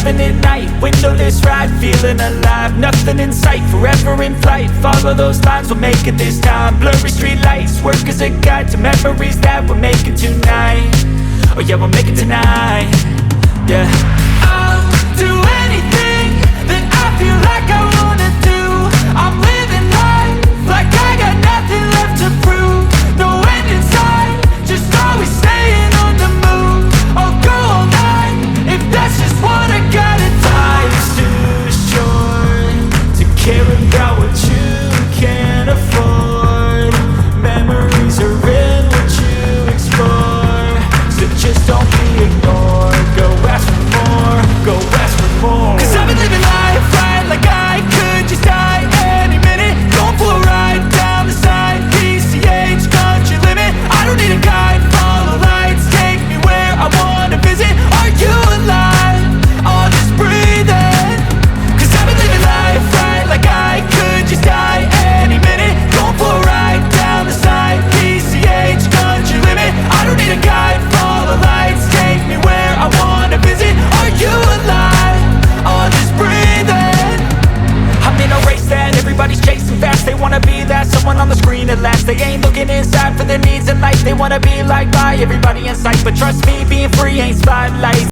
driving at night, windowless ride, feeling alive. Nothing in sight, forever in flight. Follow those lines, we'll make it this time. Blurry street lights, work as a guide to memories that we're making tonight. Oh yeah, we'll make it tonight. Yeah, I'll do anything that I feel like I wanna do. I'm living life like I got nothing left to prove. No end in sight, just always staying on the move. I'll go all night if that's just what I gotta do. Life's too short to care about what you can't afford. Memories are in what you explore, so just don't be ignored. Go ask for more, go ask for more. Cause I've been living life right like I could just die any minute. Going for a ride down the side, PCH, country limit. I don't need a guide, follow lights, take me where I wanna visit. Are you alive? Or just breathing? Cause I've been living life right like I could just die any minute. Going for a ride down the side, PCH, country limit. I don't need a guide, follow lights, take me where I wanna visit. Are you alive? Or just breathing? I'm in a race that everybody's chasing fast. They wanna be that someone on the screen at last. They ain't looking inside for their needs in life. They wanna be liked by everybody in sight, but trust me, being free ain't spotlight.